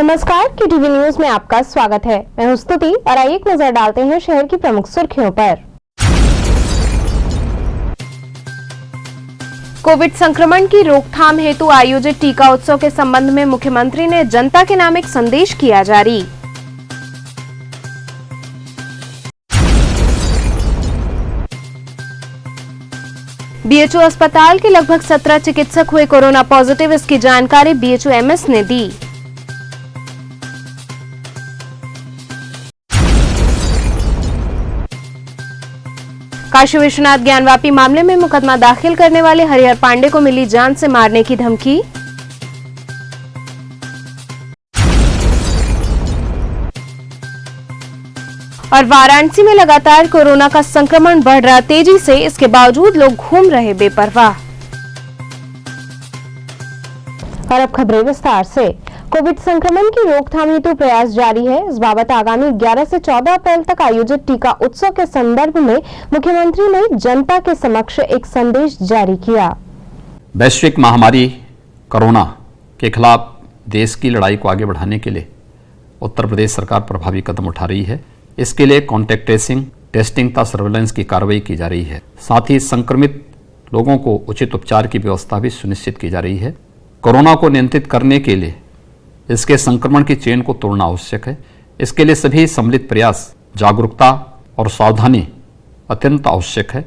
नमस्कार, KTV news में आपका स्वागत है। मैं हूं स्तुति और आइए एक नजर डालते हैं शहर की प्रमुख सुर्खियों पर। कोविड संक्रमण की रोकथाम हेतु आयोजित टीका उत्सव के संबंध में मुख्यमंत्री ने जनता के नाम एक संदेश किया जारी। BHO अस्पताल के लगभग 17 चिकित्सक हुए कोरोना पॉजिटिव, इसकी जानकारी BHO MS ने दी। काशी विश्वनाथ ज्ञानवापी मामले में मुकदमा दाखिल करने वाले हरिहर पांडे को मिली जान से मारने की धमकी। और वाराणसी में लगातार कोरोना का संक्रमण बढ़ रहा तेजी से, इसके बावजूद लोग घूम रहे बेपरवाह। और अब खबरें विस्तार से। कोविड संक्रमण की रोकथाम हेतु प्रयास जारी है। इस बाबत आगामी 11 से 14 अप्रैल तक आयोजित टीका उत्सव के संदर्भ में मुख्यमंत्री ने जनता के समक्ष एक संदेश जारी किया। वैश्विक महामारी कोरोना के खिलाफ देश की लड़ाई को आगे बढ़ाने के लिए उत्तर प्रदेश सरकार प्रभावी कदम उठा रही है। इसके लिए कॉन्टैक्ट ट्रेसिंग, टेस्टिंग तथा सर्वेलेंस की कार्रवाई की जा रही है। साथ ही संक्रमित लोगों को उचित उपचार की व्यवस्था भी सुनिश्चित की जा रही है। कोरोना को नियंत्रित करने के लिए इसके संक्रमण की चेन को तोड़ना आवश्यक है। इसके लिए सभी सम्मिलित प्रयास, जागरूकता और सावधानी अत्यंत आवश्यक है।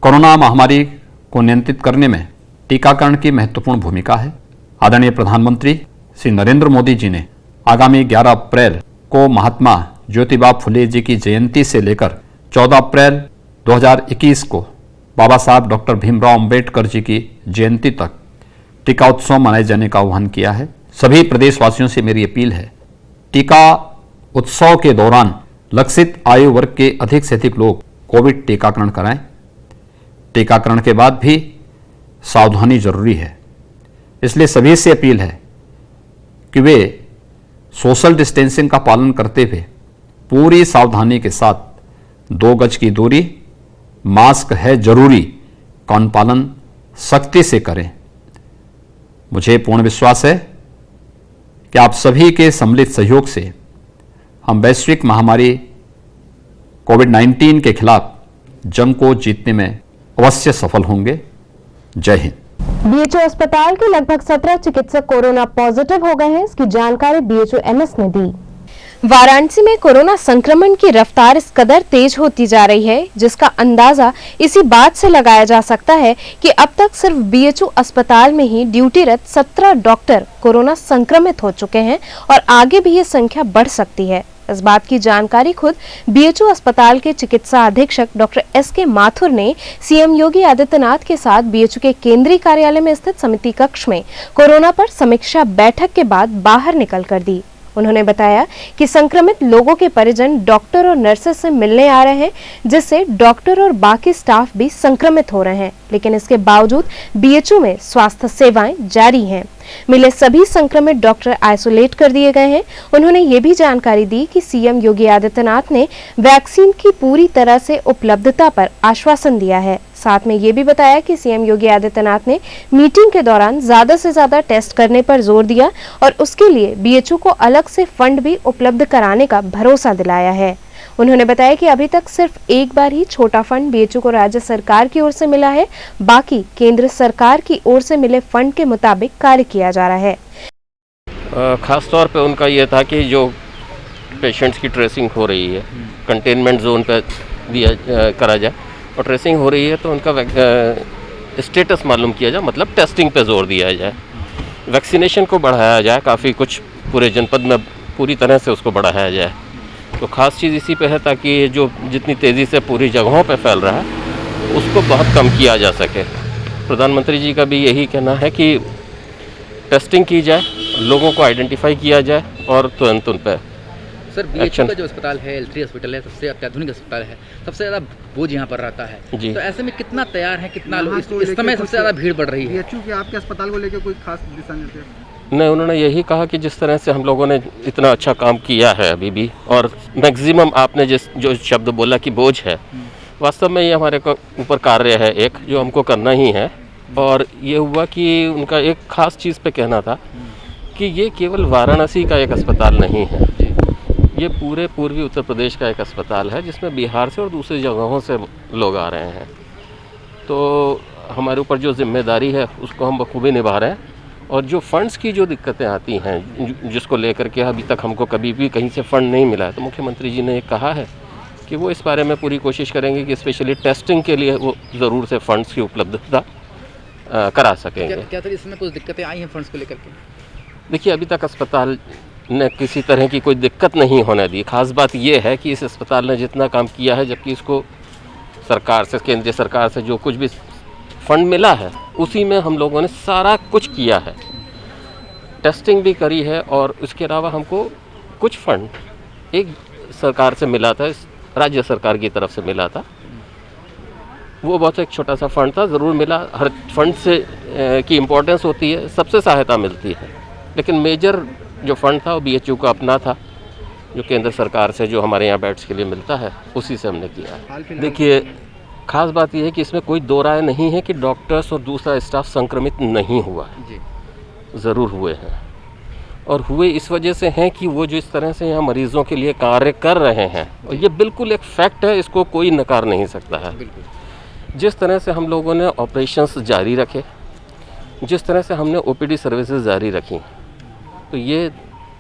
कोरोना महामारी को नियंत्रित करने में टीकाकरण की महत्वपूर्ण भूमिका है। आदरणीय प्रधानमंत्री श्री नरेंद्र मोदी जी ने आगामी 11 अप्रैल को महात्मा ज्योतिबा फुले जी की जयंती से लेकर 14 अप्रैल 2021 को बाबा साहब डॉक्टर भीमराव अंबेडकर जी की जयंती तक टीका उत्सव मनाए जाने का आह्वान किया है। सभी प्रदेशवासियों से मेरी अपील है, टीका उत्सव के दौरान लक्षित आयु वर्ग के अधिक से अधिक लोग कोविड टीकाकरण कराएं। टीकाकरण के बाद भी सावधानी जरूरी है, इसलिए सभी से अपील है कि वे सोशल डिस्टेंसिंग का पालन करते हुए पूरी सावधानी के साथ 2 गज की दूरी, मास्क है जरूरी का अनुपालन सख्ती से करें। मुझे पूर्ण विश्वास है कि आप सभी के सम्मिलित सहयोग से हम वैश्विक महामारी कोविड-19 के खिलाफ जंग को जीतने में अवश्य सफल होंगे। जय हिंद। BHO अस्पताल के लगभग 17 चिकित्सक कोरोना पॉजिटिव हो गए हैं, इसकी जानकारी BHO MS ने दी। वाराणसी में कोरोना संक्रमण की रफ्तार इस कदर तेज होती जा रही है, जिसका अंदाजा इसी बात से लगाया जा सकता है कि अब तक सिर्फ BHO अस्पताल में ही ड्यूटीरत 17 डॉक्टर कोरोना संक्रमित हो चुके हैं और आगे भी ये संख्या बढ़ सकती है। इस बात की जानकारी खुद BHO अस्पताल के चिकित्सा अधीक्षक डॉक्टर SK माथुर ने CM योगी आदित्यनाथ के साथ BHO के केंद्रीय कार्यालय में स्थित समिति कक्ष में कोरोना पर समीक्षा बैठक के बाद बाहर निकल कर दी। उन्होंने बताया कि संक्रमित लोगों के परिजन डॉक्टर और नर्सेस से मिलने आ रहे हैं, जिससे डॉक्टर और बाकी स्टाफ भी संक्रमित हो रहे हैं, लेकिन इसके बावजूद BHO में स्वास्थ्य सेवाएं जारी हैं। मिले सभी संक्रमित डॉक्टर आइसोलेट कर दिए गए हैं। उन्होंने ये भी जानकारी दी कि CM योगी आदित्यनाथ ने वैक्सीन की पूरी तरह से उपलब्धता पर आश्वासन दिया है। साथ में ये भी बताया कि CM योगी आदित्यनाथ ने मीटिंग के दौरान ज्यादा से ज्यादा टेस्ट करने पर जोर दिया और उसके लिए BHO को अलग से फंड भी उपलब्ध कराने का भरोसा दिलाया है। उन्होंने बताया कि अभी तक सिर्फ एक बार ही छोटा फंड BHO को राज्य सरकार की ओर से मिला है, बाकी केंद्र सरकार की ओर से मिले फंड के मुताबिक कार्य किया जा रहा है। खास तौर पे उनका ये था कि जो पेशेंट्स की ट्रेसिंग हो रही है, कंटेनमेंट जोन पे दिया करा जाए और ट्रेसिंग हो रही है तो उनका स्टेटस मालूम किया जाए, मतलब टेस्टिंग पे जोर दिया जाए, वैक्सीनेशन को बढ़ाया जाए, काफ़ी कुछ पूरे जनपद में पूरी तरह से उसको बढ़ाया जाए। तो ख़ास चीज़ इसी पे है ताकि जो जितनी तेज़ी से पूरी जगहों पे फैल रहा है उसको बहुत कम किया जा सके। प्रधानमंत्री जी का भी यही कहना है कि टेस्टिंग की जाए, लोगों को आइडेंटिफाई किया जाए और तुरंत उन पर सर BHO का जो अस्पताल है, L3 हॉस्पिटल है, सबसे अत्याधुनिक अस्पताल है, सबसे ज़्यादा बोझ यहाँ पर रहता है जी। तो ऐसे में कितना तैयार है, कितना लोग इस समय सबसे ज़्यादा भीड़ बढ़ रही है? BHO के आपके अस्पताल को लेकर कोई खास दिशा निर्देश? नहीं, उन्होंने यही कहा कि जिस तरह से हम लोगों ने इतना अच्छा काम किया है अभी भी, और मैक्सिमम आपने जो शब्द बोला कि बोझ है, वास्तव में ये हमारे ऊपर कार्य है एक जो हमको करना ही है। और ये हुआ कि उनका एक ख़ास चीज़ पे कहना था कि ये केवल वाराणसी का एक अस्पताल नहीं है, ये पूरे पूर्वी उत्तर प्रदेश का एक अस्पताल है जिसमें बिहार से और दूसरी जगहों से लोग आ रहे हैं। तो हमारे ऊपर जो जिम्मेदारी है उसको हम बखूबी निभा रहे हैं। और जो फंड्स की जो दिक्कतें आती हैं, जिसको लेकर के अभी तक हमको कभी भी कहीं से फंड नहीं मिला है, तो मुख्यमंत्री जी ने कहा है कि वो इस बारे में पूरी कोशिश करेंगे कि स्पेशली टेस्टिंग के लिए वो ज़रूर से फंड्स की उपलब्धता करा सकेंगे। क्या तो इसमें कुछ दिक्कतें आई हैं फंड्स को लेकर के? देखिए, अभी तक अस्पताल ने किसी तरह की कोई दिक्कत नहीं होने दी। खास बात यह है कि इस अस्पताल ने जितना काम किया है, जबकि इसको सरकार से, केंद्रीय सरकार से जो कुछ भी फंड मिला है उसी में हम लोगों ने सारा कुछ किया है, टेस्टिंग भी करी है। और उसके अलावा हमको कुछ फंड एक सरकार से मिला था, राज्य सरकार की तरफ से मिला था। वो बहुत एक छोटा सा फंड था, ज़रूर मिला। हर फंड से की इम्पोर्टेंस होती है, सबसे सहायता मिलती है, लेकिन मेजर जो फंड था वो BHU का अपना था, जो केंद्र सरकार से जो हमारे यहाँ बेड्स के लिए मिलता है उसी से हमने किया है। देखिए, खास बात यह है कि इसमें कोई दो राय नहीं है कि डॉक्टर्स और दूसरा स्टाफ संक्रमित नहीं हुआ है, ज़रूर हुए हैं। और हुए इस वजह से हैं कि वो जो इस तरह से यहाँ मरीज़ों के लिए कार्य कर रहे हैं, और ये बिल्कुल एक फैक्ट है, इसको कोई नकार नहीं सकता है। जिस तरह से हम लोगों ने ऑपरेशंस जारी रखे, जिस तरह से हमने OPD सर्विसेज जारी रखी, तो ये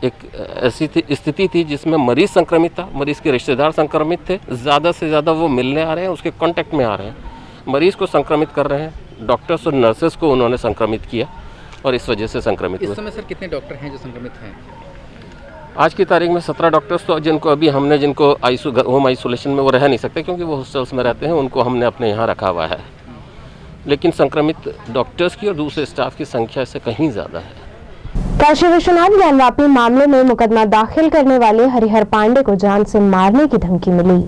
एक ऐसी स्थिति थी जिसमें मरीज़ संक्रमित था, मरीज़ के रिश्तेदार संक्रमित थे, ज़्यादा से ज़्यादा वो मिलने आ रहे हैं, उसके कांटेक्ट में आ रहे हैं, मरीज़ को संक्रमित कर रहे हैं। डॉक्टर्स और नर्सेस को उन्होंने संक्रमित किया और इस वजह से संक्रमित हुए। इस समय सर कितने डॉक्टर हैं जो संक्रमित हैं? आज की तारीख में 17 डॉक्टर्स, तो जिनको अभी हमने, जिनको होम आइसोलेशन में वो रह नहीं सकते क्योंकि वो हॉस्टल्स में रहते हैं, उनको हमने अपने यहाँ रखा हुआ है। लेकिन संक्रमित डॉक्टर्स की और दूसरे स्टाफ की संख्या इससे कहीं ज़्यादा है। काशी विश्वनाथ ज्ञानवापी मामले में मुकदमा दाखिल करने वाले हरिहर पांडे को जान से मारने की धमकी मिली।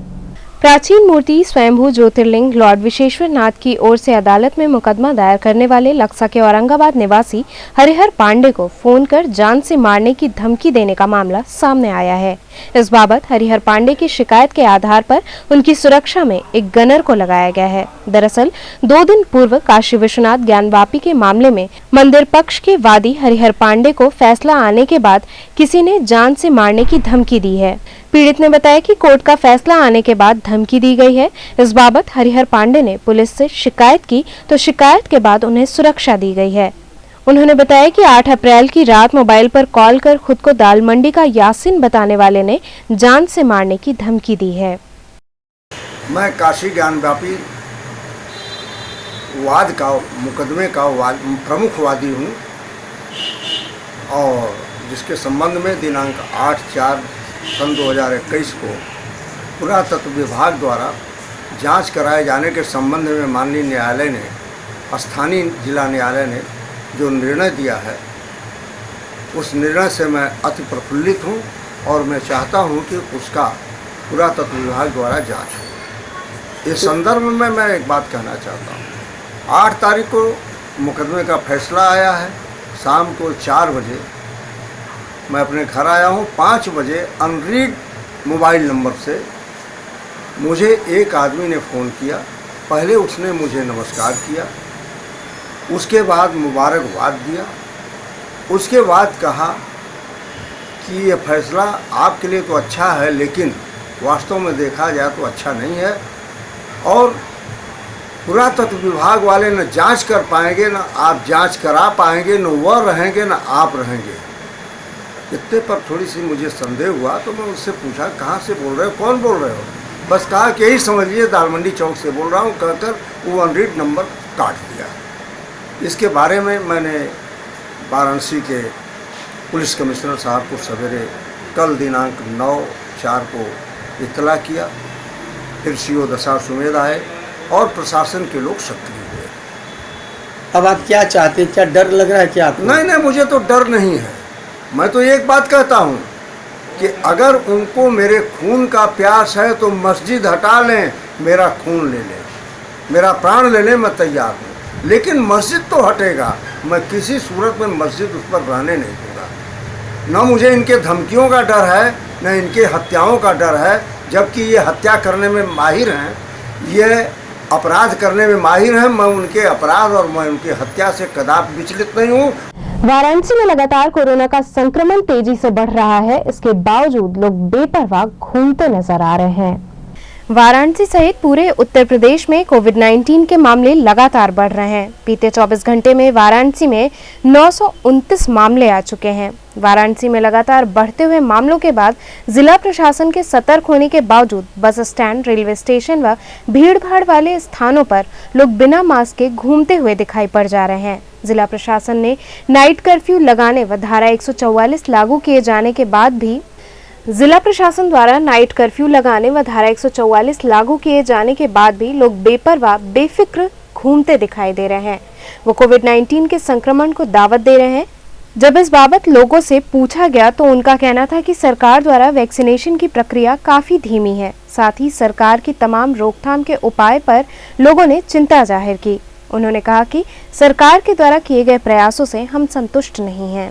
प्राचीन मूर्ति स्वयंभू ज्योतिर्लिंग लॉर्ड विश्वेश्वर नाथ की ओर से अदालत में मुकदमा दायर करने वाले लक्सा के औरंगाबाद निवासी हरिहर पांडे को फोन कर जान से मारने की धमकी देने का मामला सामने आया है। इस बाबत हरिहर पांडे की शिकायत के आधार पर उनकी सुरक्षा में एक गनर को लगाया गया है। दरअसल 2 दिन पूर्व काशी विश्वनाथ ज्ञानवापी के मामले में मंदिर पक्ष के वादी हरिहर पांडे को फैसला आने के बाद किसी ने जान से मारने की धमकी दी है। पीड़ित ने बताया कि कोर्ट का फैसला आने के बाद धमकी दी गई है। इस बाबत हरिहर पांडे ने पुलिस से शिकायत की, तो शिकायत के बाद उन्हें सुरक्षा दी गई है। उन्होंने बताया कि 8 अप्रैल की रात मोबाइल पर कॉल कर खुद को दाल मंडी का यासीन बताने वाले ने जान से मारने की धमकी दी है। मैं काशी ज्ञानवापी वाद का, मुकदमे का प्रमुख वादी हूँ और जिसके संबंध में दिनांक 8/4 सन 2021 को पुरातत्व विभाग द्वारा जांच कराए जाने के संबंध में माननीय न्यायालय ने, स्थानीय जिला न्यायालय ने जो निर्णय दिया है, उस निर्णय से मैं अति प्रफुल्लित हूँ और मैं चाहता हूँ कि उसका पुरातत्व विभाग द्वारा जांच हो। इस संदर्भ में मैं एक बात कहना चाहता हूँ। 8 तारीख को मुकदमे का फैसला आया है। शाम को 4 बजे मैं अपने घर आया हूँ। 5 बजे अनरीड मोबाइल नंबर से मुझे एक आदमी ने फ़ोन किया। पहले उसने मुझे नमस्कार किया, उसके बाद मुबारकबाद दिया, उसके बाद कहा कि ये फैसला आपके लिए तो अच्छा है लेकिन वास्तव में देखा जाए तो अच्छा नहीं है और पुरातत्व विभाग वाले न जांच कर पाएंगे, न आप जांच करा पाएंगे, न वह रहेंगे न आप रहेंगे। इतने पर थोड़ी सी मुझे संदेह हुआ तो मैं उससे पूछा, कहाँ से बोल रहे हो, कौन बोल रहे हो? बस कहा कि यही समझ लीजिए दाल मंडी चौक से बोल रहा हूँ, कहकर वो अनरीड नंबर काट दिया। इसके बारे में मैंने वाराणसी के पुलिस कमिश्नर साहब को सवेरे कल दिनांक 9/4 को इत्तला किया। फिर CO दशा सुमेध आए और प्रशासन के लोग सक्रिय हुए। अब आप क्या चाहते हैं? क्या डर लग रहा है क्या आपको? नहीं, मुझे तो डर नहीं है। मैं तो एक बात कहता हूँ कि अगर उनको मेरे खून का प्यास है तो मस्जिद हटा लें, मेरा खून ले लें, मेरा प्राण ले लें, मैं तैयार हूँ। लेकिन मस्जिद तो हटेगा, मैं किसी सूरत में मस्जिद उस पर रहने नहीं दूँगा। न मुझे इनके धमकियों का डर है, न इनके हत्याओं का डर है, जबकि ये हत्या करने में माहिर हैं, ये अपराध करने में माहिर हैं। मैं उनके अपराध और मैं उनकी हत्या से कदापि विचलित नहीं हूँ। वाराणसी में लगातार कोरोना का संक्रमण तेजी से बढ़ रहा है। इसके बावजूद लोग बेपरवाह घूमते नजर आ रहे हैं। वाराणसी सहित पूरे उत्तर प्रदेश में कोविड-19 के मामले लगातार बढ़ रहे हैं। बीते 24 घंटे में वाराणसी में 929 मामले आ चुके हैं। वाराणसी में लगातार बढ़ते हुए मामलों के बाद जिला प्रशासन के सतर्क होने के बावजूद बस स्टैंड, रेलवे स्टेशन व भीड़-भाड़ वाले स्थानों पर लोग बिना मास्क के घूमते हुए दिखाई पड़ जा रहे हैं। जिला प्रशासन ने नाइट कर्फ्यू लगाने व धारा 144 लागू किए जाने के बाद भी जिला प्रशासन द्वारा नाइट कर्फ्यू लगाने व धारा 144 लागू किए जाने के बाद भी लोग बेपरवाह बेफिक्र घूमते दिखाई दे रहे हैं। वो कोविड-19 के संक्रमण को दावत दे रहे हैं। जब इस बाबत लोगों से पूछा गया तो उनका कहना था कि सरकार द्वारा वैक्सीनेशन की प्रक्रिया काफी धीमी है। साथ ही सरकार की तमाम रोकथाम के उपाय पर लोगों ने चिंता जाहिर की। उन्होंने कहा कि सरकार के द्वारा किए गए प्रयासों से हम संतुष्ट नहीं हैं।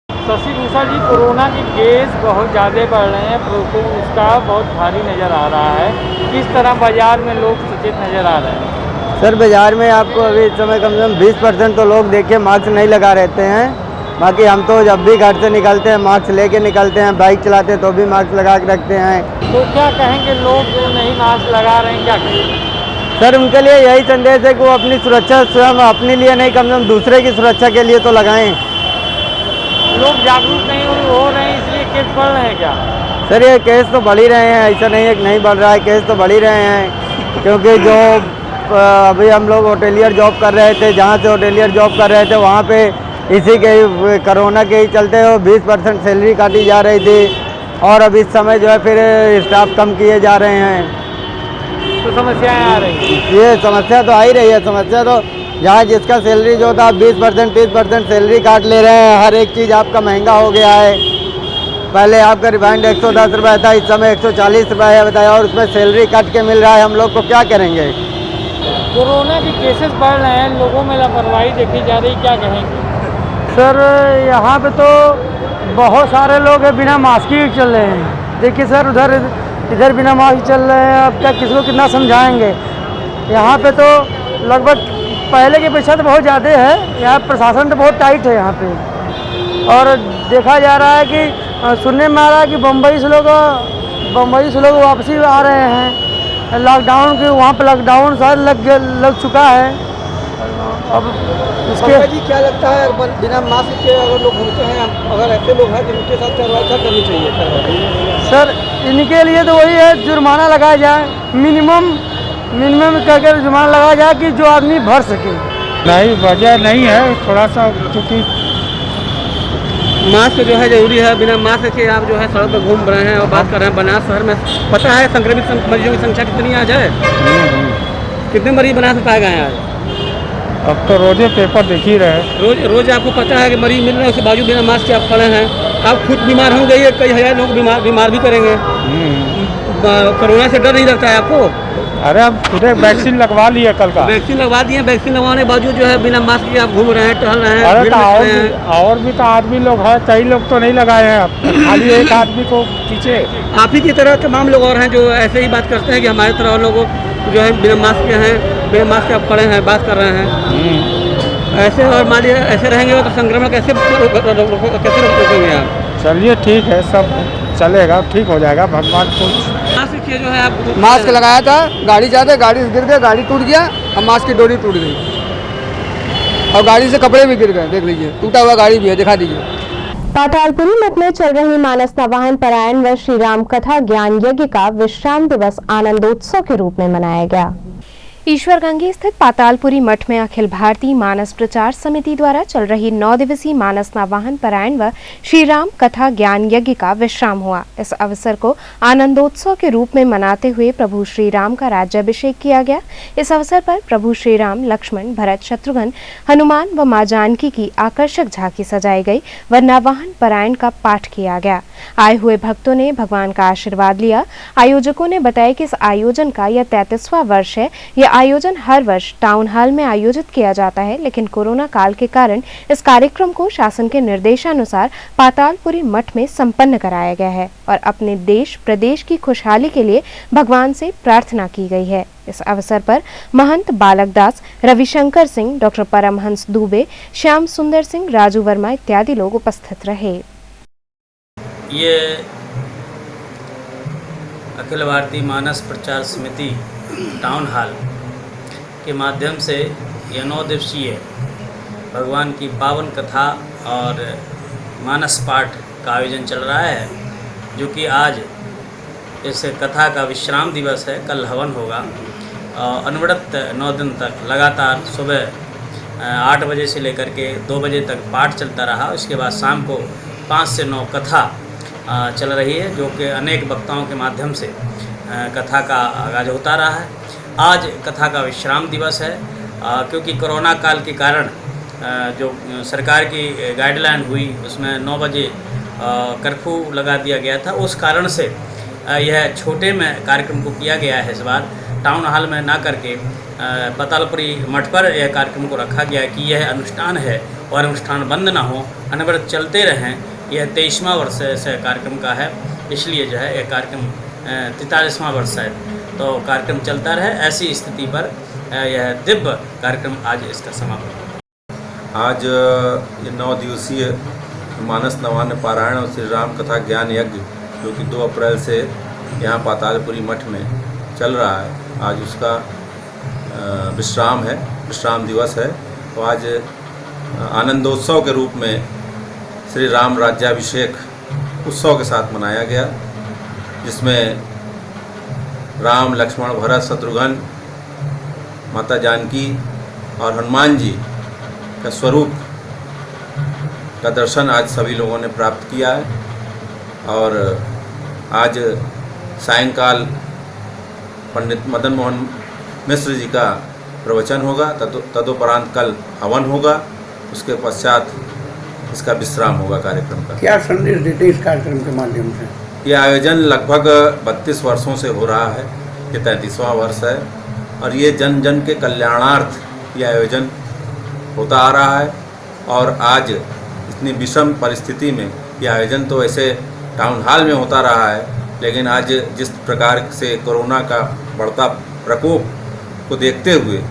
शशि भूषण जी, कोरोना के केस बहुत ज़्यादा बढ़ रहे हैं, तो उसका बहुत भारी नज़र आ रहा है। किस तरह बाजार में लोग सचेत नज़र आ रहे हैं? सर, बाजार में आपको अभी इस समय कम से कम 20% तो लोग देखिए मास्क नहीं लगा रहते हैं। बाकी हम तो जब भी घर से निकलते हैं मास्क लेके निकलते हैं, बाइक चलाते हैं तो भी मास्क लगा के रखते हैं। तो क्या कहेंगे लोग जो नहीं मास्क लगा रहे हैं, क्या कहेंगे? सर, उनके लिए यही संदेश है कि वो अपनी सुरक्षा स्वयं अपने लिए नहीं, कम से कम दूसरे की सुरक्षा के लिए तो लगाएं। लोग जागरूक नहीं हो रहे हैं, इसलिए केस बढ़ रहे हैं क्या? सर, ये केस तो बढ़ ही रहे हैं, ऐसा नहीं है कि नहीं बढ़ रहा है, केस तो बढ़ ही रहे हैं। क्योंकि जो अभी हम लोग होटेलियर जॉब कर रहे थे, जहाँ से होटेलियर जॉब कर रहे थे वहाँ पे इसी के कोरोना के ही चलते 20% सैलरी काटी जा रही थी और अब इस समय जो है फिर स्टाफ कम किए जा रहे हैं। तो समस्याएं आ रही हैं। ये समस्या तो आ ही रही है। समस्या तो जहाँ जिसका सैलरी जो था 20% 30% सैलरी काट ले रहे हैं। हर एक चीज़ आपका महंगा हो गया है। पहले आपका रिफाइंड 110 रुपये था, इस समय 140 रुपये है बताया, और उसमें सैलरी काट के मिल रहा है। हम लोग को क्या करेंगे? कोरोना के केसेस बढ़ रहे हैं, लोगों में लापरवाही देखी जा रही, क्या कहेंगे? सर, यहाँ पे तो बहुत सारे लोग बिना मास्क ही चल रहे हैं। देखिए सर, इधर बिना मास्क चल रहे हैं। अब क्या किसी को कितना समझाएंगे? यहाँ पे तो लगभग पहले की अपेक्षा तो बहुत ज़्यादा है। यहाँ प्रशासन तो बहुत टाइट है यहाँ पे, और देखा जा रहा है कि सुनने में आ रहा है कि बम्बई से लोग वापसी आ रहे हैं। लॉकडाउन के वहाँ पे लॉकडाउन शायद लग चुका है। अब इसके जी क्या लगता है, बिना मास्क के अगर लोग घूमते हैं, अगर ऐसे लोग हैं तो उनके साथ कार्रवाई क्या करनी चाहिए? सर, इनके लिए तो वही है, जुर्माना लगाया जाए, मिनिमम कहकर जुर्माना लगाया जाए कि जो आदमी भर सके। नहीं, वजह नहीं है, थोड़ा सा क्योंकि मास्क जो है जरूरी है। बिना मास्क के आप जो है सड़क पर घूम रहे हैं और बात कर रहे हैं। बनास शहर में पता है संक्रमित मरीजों की संख्या कितनी आज है? कितने मरीज बनास में पाए गए हैं आज? अब तो रोजे पेपर देख ही रहे। रोज आपको पता है कि मरीज मिल रहे हैं, उसके बावजूद बिना मास्क के आप खड़े हैं। आप खुद बीमार होंगे, ये कई हजार लोग बीमार भी करेंगे। कोरोना से डर नहीं लगता है आपको? अरे अब पूरे वैक्सीन लगवा लिए कल का। वैक्सीन लगवा दिए, वैक्सीन लगवाने के बावजूद जो है बिना मास्क के आप घूम रहे हैं, टहल रहे हैं। अरे तो और भी तो आदमी लोग हैं, कई लोग तो नहीं लगाए हैं, अब खाली एक आदमी को पीछे। आप ही की तरह तमाम लोग और हैं जो ऐसे ही बात करते हैं कि हमारे तरह लोग जो है बिना मास्क के हैं, बिना मास्क के आप खड़े हैं, बात कर रहे हैं। ऐसे और मान लीजिए ऐसे रहेंगे तो संक्रमण कैसे रोकेंगे आप? चलिए ठीक है, सब चलेगा, ठीक हो जाएगा, भगवान को। मास्क जो है आप मास्क लगाया था, गाड़ी जाते गाड़ी से गिर गया, गाड़ी टूट गया और मास्क की डोरी टूट गई और गाड़ी से कपड़े भी गिर गए। देख लीजिए, टूटा हुआ गाड़ी भी है, दिखा दीजिए। पातालपुरी मठ में चल रही मानस नवाहन पारायण व श्री राम कथा ज्ञान यज्ञ का विश्राम दिवस आनंदोत्सव के रूप में मनाया गया। ईश्वरगंगे स्थित पातालपुरी मठ में अखिल भारतीय मानस प्रचार समिति द्वारा चल रही 9 दिवसीय मानस नवाहन पारायण व श्री राम कथा ज्ञान यज्ञ का विश्राम हुआ। इस अवसर को आनंदोत्सव के रूप में मनाते हुए प्रभु श्री राम का राज्याभिषेक किया गया। इस अवसर पर प्रभु श्री राम, लक्ष्मण, भरत, शत्रुघ्न, हनुमान व मां जानकी की आकर्षक झांकी सजाई गई व नवाहन पारायण का पाठ किया गया। आए हुए भक्तों ने भगवान का आशीर्वाद लिया। आयोजकों ने बताया कि इस आयोजन का यह 33वां वर्ष है। यह आयोजन हर वर्ष टाउन हॉल में आयोजित किया जाता है, लेकिन कोरोना काल के कारण इस कार्यक्रम को शासन के निर्देशानुसार पातालपुरी मठ में संपन्न कराया गया है और अपने देश प्रदेश की खुशहाली के लिए भगवान से प्रार्थना की गई है। इस अवसर पर महंत बालकदास, रविशंकर सिंह, डॉक्टर परमहंस दुबे, श्याम सुंदर सिंह, राजू वर्मा इत्यादि लोग उपस्थित रहे। ये अखिल भारतीय मानस प्रचार समिति टाउन हॉल के माध्यम से यह 9 दिवसीय भगवान की पावन कथा और मानस पाठ का आयोजन चल रहा है, जो कि आज इस कथा का विश्राम दिवस है। कल हवन होगा। अनवरत 9 दिन तक लगातार सुबह 8 बजे से लेकर के 2 बजे तक पाठ चलता रहा। उसके बाद शाम को 5 से 9 कथा चल रही है, जो कि अनेक वक्ताओं के माध्यम से कथा का आगाज होता रहा है। आज कथा का विश्राम दिवस है, क्योंकि कोरोना काल के कारण जो सरकार की गाइडलाइन हुई उसमें 9 बजे कर्फ्यू लगा दिया गया था। उस कारण से यह छोटे में कार्यक्रम को किया गया है। इस बार टाउन हॉल में ना करके पातालपुरी मठ पर यह कार्यक्रम को रखा गया कि यह अनुष्ठान है और अनुष्ठान बंद ना हो, अनवरत चलते रहें। यह 23वां वर्ष से कार्यक्रम का है, इसलिए जो है यह कार्यक्रम 43वां वर्ष है, तो कार्यक्रम चलता रहे। ऐसी स्थिति पर यह दिव्य कार्यक्रम आज इसका समापन। आज ये 9 दिवसीय मानस नवान्न पारायण और श्री राम कथा ज्ञान यज्ञ, जो कि 2 अप्रैल से यहाँ पातालपुरी मठ में चल रहा है, आज उसका विश्राम है, विश्राम दिवस है। तो आज आनंदोत्सव के रूप में श्री राम राज्याभिषेक उत्सव के साथ मनाया गया, जिसमें राम, लक्ष्मण, भरत, शत्रुघ्न, माता जानकी और हनुमान जी का स्वरूप का दर्शन आज सभी लोगों ने प्राप्त किया है। और आज सायंकाल पंडित मदन मोहन मिश्र जी का प्रवचन होगा, तदुपरांत कल हवन होगा, उसके पश्चात इसका विश्राम होगा कार्यक्रम का। क्या संदेश देते इस कार्यक्रम के माध्यम से? ये आयोजन लगभग 32 वर्षों से हो रहा है, ये 33वां वर्ष है और ये जन जन के कल्याणार्थ ये आयोजन होता आ रहा है। और आज इतनी विषम परिस्थिति में ये आयोजन तो ऐसे टाउन हॉल में होता रहा है, लेकिन आज जिस प्रकार से कोरोना का बढ़ता प्रकोप को देखते हुए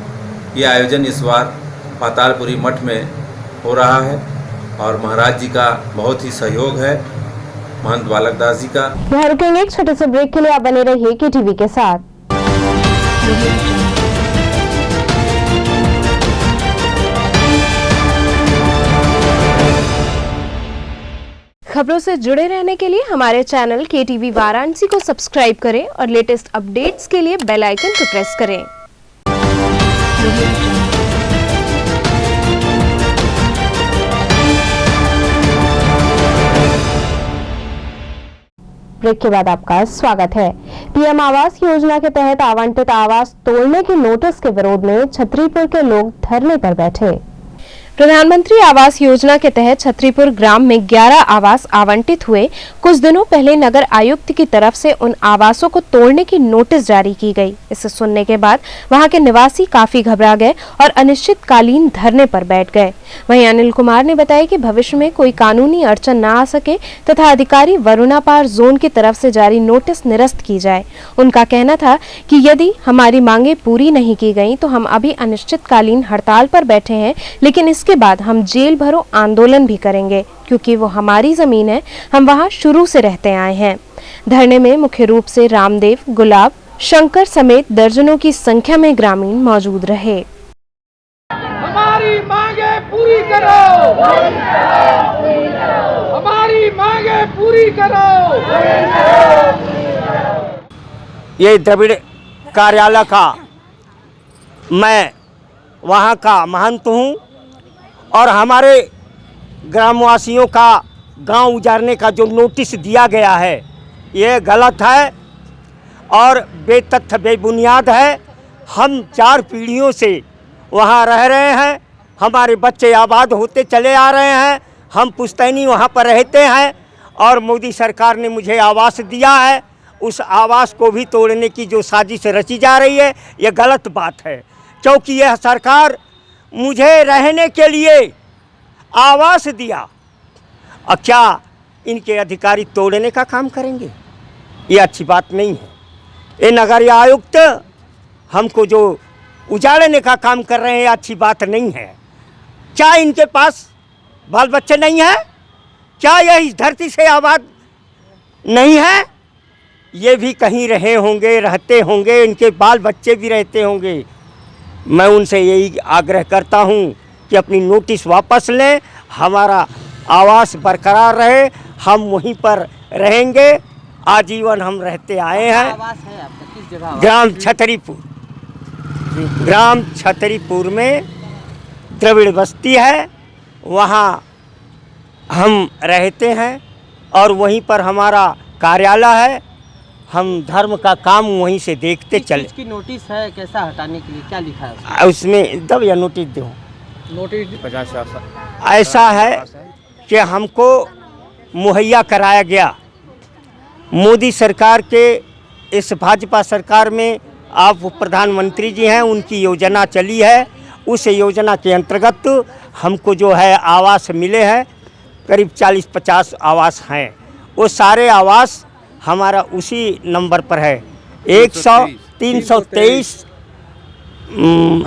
ये आयोजन इस बार पातालपुरी मठ में हो रहा है और महाराज जी का बहुत ही सहयोग है, महंत बालकदास जी का। यहाँ रुकेंगे एक छोटे से ब्रेक के लिए, आप बने रहिए KTV के साथ। खबरों से जुड़े रहने के लिए हमारे चैनल KTV वाराणसी को सब्सक्राइब करें और लेटेस्ट अपडेट्स के लिए बेल आइकन को प्रेस करें। ब्रेक के बाद आपका स्वागत है। PM आवास योजना के तहत आवंटित आवास तोड़ने के नोटिस के विरोध में छतरीपुर के लोग धरने पर बैठे। प्रधानमंत्री आवास योजना के तहत छतरीपुर ग्राम में 11 आवास आवंटित हुए। कुछ दिनों पहले नगर आयुक्त की तरफ से उन आवासों को तोड़ने की नोटिस जारी की गई। इसे सुनने के बाद वहां के निवासी काफी घबरा गए और अनिश्चितकालीन धरने पर बैठ गए। वहीं अनिल कुमार ने बताया कि भविष्य में कोई कानूनी अड़चन न आ सके तथा अधिकारी वरुणापार जोन की तरफ से जारी नोटिस निरस्त की जाए। उनका कहना था कि यदि हमारी मांगे पूरी नहीं की गई तो हम अभी अनिश्चितकालीन हड़ताल पर बैठे हैं, लेकिन इसके बाद हम जेल भरो आंदोलन भी करेंगे, क्योंकि वो हमारी जमीन है, हम वहां शुरू से रहते आए हैं। धरने में मुख्य रूप से रामदेव, गुलाब, शंकर समेत दर्जनों की संख्या में ग्रामीण मौजूद रहे। हमारी मांगे पूरी करो, हमारी मांगे पूरी करो। ये द्रविड़ कार्यालय का मैं वहाँ का महंत हूँ और हमारे ग्रामवासियों का गांव उजाड़ने का जो नोटिस दिया गया है ये गलत है और बेतथ्य बेबुनियाद है। हम 4 पीढ़ियों से वहाँ रह रहे हैं, हमारे बच्चे आबाद होते चले आ रहे हैं, हम पुश्तैनी वहाँ पर रहते हैं और मोदी सरकार ने मुझे आवास दिया है उस आवास को भी तोड़ने की जो साजिश रची जा रही है, ये गलत बात है। क्योंकि यह सरकार मुझे रहने के लिए आवास दिया, और क्या इनके अधिकारी तोड़ने का काम करेंगे? ये अच्छी बात नहीं है। ये नगर आयुक्त हमको जो उजाड़ने का काम कर रहे हैं, अच्छी बात नहीं है। क्या इनके पास बाल बच्चे नहीं हैं? क्या यह इस धरती से आबाद नहीं है? ये भी कहीं रहे होंगे, रहते होंगे, इनके बाल बच्चे भी रहते होंगे। मैं उनसे यही आग्रह करता हूं कि अपनी नोटिस वापस लें, हमारा आवास बरकरार रहे, हम वहीं पर रहेंगे। आजीवन हम रहते आए हैं। आवास है आपका किस जगह? ग्राम छतरीपुर, ग्राम छतरीपुर में द्रविड़ बस्ती है, वहाँ हम रहते हैं और वहीं पर हमारा कार्यालय है। हम धर्म का काम वहीं से देखते चले। इसकी नोटिस है कैसा हटाने के लिए, क्या लिखा है उसमें? दब या नोटिस दो। नोटिस 50 ऐसा है कि हमको मुहैया कराया गया मोदी सरकार के, इस भाजपा सरकार में आप प्रधानमंत्री जी हैं, उनकी योजना चली है। उस योजना के अंतर्गत हमको जो है आवास मिले हैं, करीब 40-50 आवास हैं। वो सारे आवास हमारा उसी नंबर पर है, 323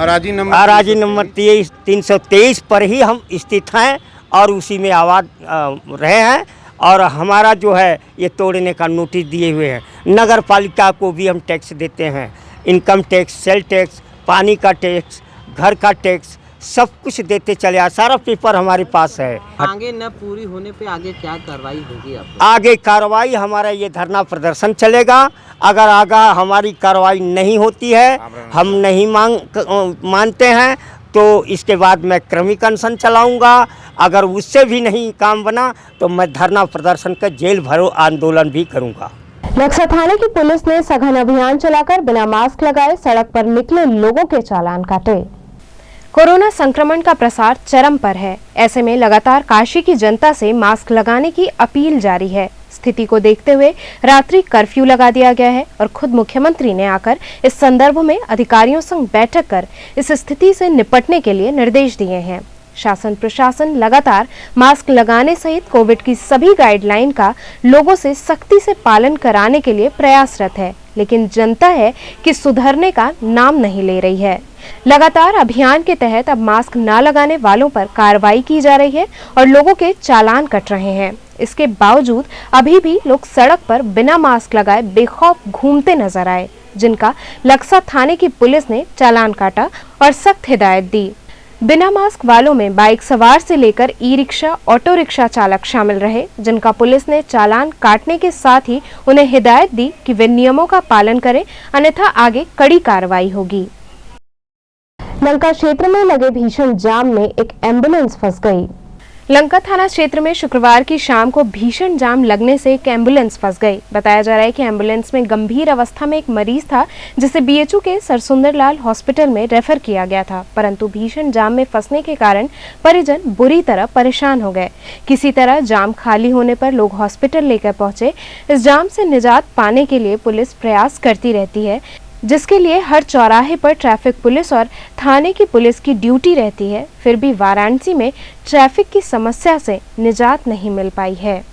अराजी नंबर 323 पर ही हम स्थित हैं और उसी में आबाद रहे हैं। और हमारा जो है ये तोड़ने का नोटिस दिए हुए हैं। नगर पालिका को भी हम टैक्स देते हैं, इनकम टैक्स, सेल टैक्स, पानी का टैक्स, घर का टैक्स, सब कुछ देते चले आ। सारा पेपर हमारे पास है। मांगे न पूरी होने पे आगे क्या कार्रवाई होगी आपको? आगे कार्रवाई हमारा ये धरना प्रदर्शन चलेगा। अगर आगे हमारी कार्रवाई नहीं होती है, हम नहीं मानते हैं, तो इसके बाद मैं क्रमिक अनशन चलाऊंगा। अगर उससे भी नहीं काम बना तो मैं धरना प्रदर्शन का जेल भरो आंदोलन भी करूंगा। नक्सल थाने की पुलिस ने सघन अभियान चलाकर बिना मास्क लगाए सड़क पर निकले लोगों के चालान काटे। कोरोना संक्रमण का प्रसार चरम पर है। ऐसे में लगातार काशी की जनता से मास्क लगाने की अपील जारी है। स्थिति को देखते हुए रात्रि कर्फ्यू लगा दिया गया है और खुद मुख्यमंत्री ने आकर इस संदर्भ में अधिकारियों संग बैठक कर इस स्थिति से निपटने के लिए निर्देश दिए हैं। शासन प्रशासन लगातार मास्क लगाने सहित कोविड की सभी गाइडलाइन का लोगों से सख्ती से पालन कराने के लिए प्रयासरत है, लेकिन जनता है कि सुधरने का नाम नहीं ले रही है। लगातार अभियान के तहत अब मास्क न लगाने वालों पर कार्रवाई की जा रही है और लोगों के चालान कट रहे हैं। इसके बावजूद अभी भी लोग सड़क पर बिना मास्क लगाए बेखौफ घूमते नजर आए, जिनका लक्सा थाने की पुलिस ने चालान काटा और सख्त हिदायत दी। बिना मास्क वालों में बाइक सवार से लेकर ई रिक्शा, ऑटो रिक्शा चालक शामिल रहे, जिनका पुलिस ने चालान काटने के साथ ही उन्हें हिदायत दी कि वे नियमों का पालन करें, अन्यथा आगे कड़ी कार्रवाई होगी। लंका क्षेत्र में लगे भीषण जाम में एक एम्बुलेंस फंस गई। लंका थाना क्षेत्र में शुक्रवार की शाम को भीषण जाम लगने से एक एम्बुलेंस फंस गई। बताया जा रहा है कि एम्बुलेंस में गंभीर अवस्था में एक मरीज था, जिसे बीएचयू के सरसुंदरलाल हॉस्पिटल में रेफर किया गया था, परंतु भीषण जाम में फंसने के कारण परिजन बुरी तरह परेशान हो गए। किसी तरह जाम खाली होने पर लोग हॉस्पिटल लेकर पहुंचे। इस जाम से निजात पाने के लिए पुलिस प्रयास करती रहती है, जिसके लिए हर चौराहे पर ट्रैफिक पुलिस और थाने की पुलिस की ड्यूटी रहती है। फिर भी वाराणसी में ट्रैफिक की समस्या से निजात नहीं मिल पाई है।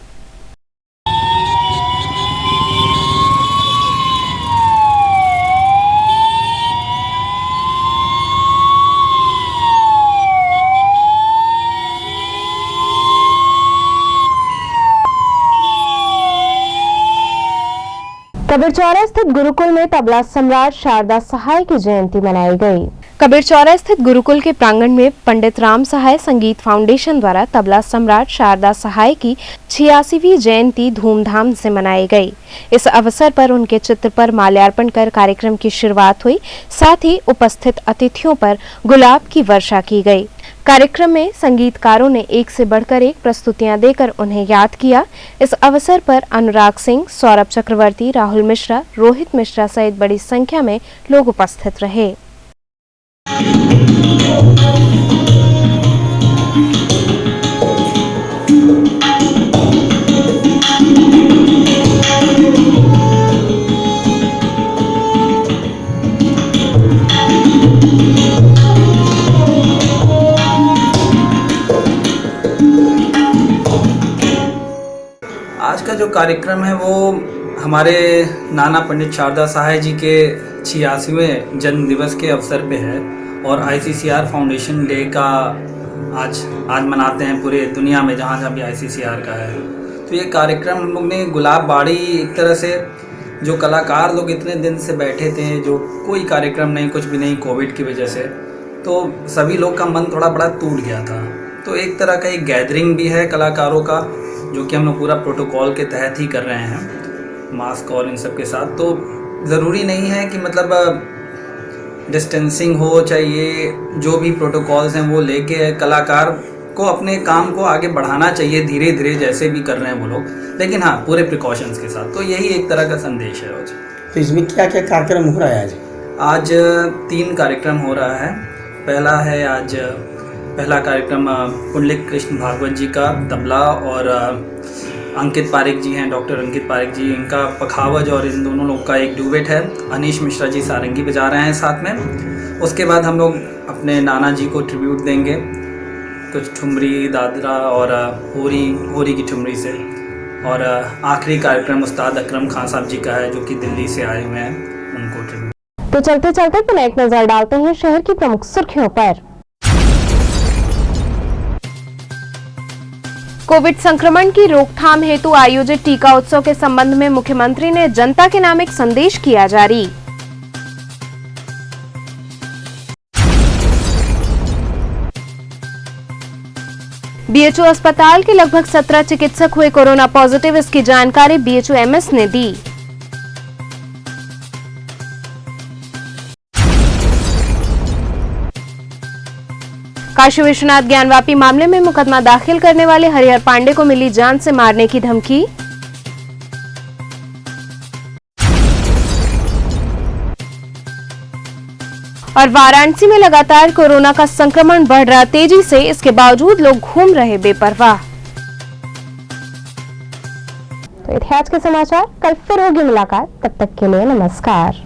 कबीरचौरा स्थित गुरुकुल में तबला सम्राट शारदा सहाय की जयंती मनाई गई। कबीरचौरा स्थित गुरुकुल के प्रांगण में पंडित राम सहाय संगीत फाउंडेशन द्वारा तबला सम्राट शारदा सहाय की 86वीं जयंती धूमधाम से मनाई गई। इस अवसर पर उनके चित्र पर माल्यार्पण कर कार्यक्रम की शुरुआत हुई। साथ ही उपस्थित अतिथियों पर गुलाब की वर्षा की गई। कार्यक्रम में संगीतकारों ने एक से बढ़कर एक प्रस्तुतियां देकर उन्हें याद किया। इस अवसर पर अनुराग सिंह, सौरभ चक्रवर्ती, राहुल मिश्रा, रोहित मिश्रा सहित बड़ी संख्या में लोग उपस्थित रहे। जो कार्यक्रम है वो हमारे नाना पंडित शारदा सहाय जी के 86वें जन्म दिवस के अवसर पे है और ICCR फाउंडेशन डे का आज मनाते हैं पूरे दुनिया में, जहाँ जहाँ भी ICCR का है। तो ये कार्यक्रम हम लोग ने गुलाब बाड़ी, एक तरह से जो कलाकार लोग इतने दिन से बैठे थे, जो कोई कार्यक्रम नहीं, कुछ भी नहीं, कोविड की वजह से, तो सभी लोग का मन थोड़ा बड़ा टूट गया था। तो एक तरह का एक गैदरिंग भी है कलाकारों का, जो कि हम लोग पूरा प्रोटोकॉल के तहत ही कर रहे हैं, मास्क और इन सब के साथ। तो ज़रूरी नहीं है कि मतलब डिस्टेंसिंग हो, चाहिए जो भी प्रोटोकॉल्स हैं वो लेके कलाकार को अपने काम को आगे बढ़ाना चाहिए धीरे धीरे, जैसे भी कर रहे हैं वो लोग, लेकिन हाँ पूरे प्रिकॉशंस के साथ। तो यही एक तरह का संदेश है आज। तो इसमें क्या क्या कार्यक्रम हो रहा है आज 3 कार्यक्रम हो रहा है। पहला कार्यक्रम पुंडलिक कृष्ण भागवत जी का तबला, और अंकित पारिक जी हैं, डॉक्टर अंकित पारिक जी, इनका पखावज, और इन दोनों लोग का एक डुएट है। अनीश मिश्रा जी सारंगी बजा रहे हैं साथ में। उसके बाद हम लोग अपने नाना जी को ट्रिब्यूट देंगे, कुछ ठुमरी, दादरा और होरी की ठुमरी से। और आखिरी कार्यक्रम उस्ताद अकरम खान साहब जी का है, जो कि दिल्ली से आए हुए हैं, उनको ट्रिब्यूट। तो चलते चलते तो एक नजर डालते हैं शहर की प्रमुख सुर्खियों पर। कोविड संक्रमण की रोकथाम हेतु आयोजित टीका उत्सव के संबंध में मुख्यमंत्री ने जनता के नाम एक संदेश किया जारी। BHO अस्पताल के लगभग 17 चिकित्सक हुए कोरोना पॉजिटिव, इसकी जानकारी BHO MS ने दी। काशी विश्वनाथ ज्ञानवापी मामले में मुकदमा दाखिल करने वाले हरिहर पांडे को मिली जान से मारने की धमकी। और वाराणसी में लगातार कोरोना का संक्रमण बढ़ रहा तेजी से, इसके बावजूद लोग घूम रहे बेपरवाह। तो ये थे आज के समाचार, कल फिर होगी मुलाकात, तब तक के लिए नमस्कार।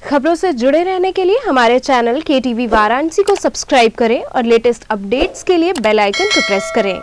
खबरों से जुड़े रहने के लिए हमारे चैनल KTV वाराणसी को सब्सक्राइब करें और लेटेस्ट अपडेट्स के लिए बेल आइकन को प्रेस करें।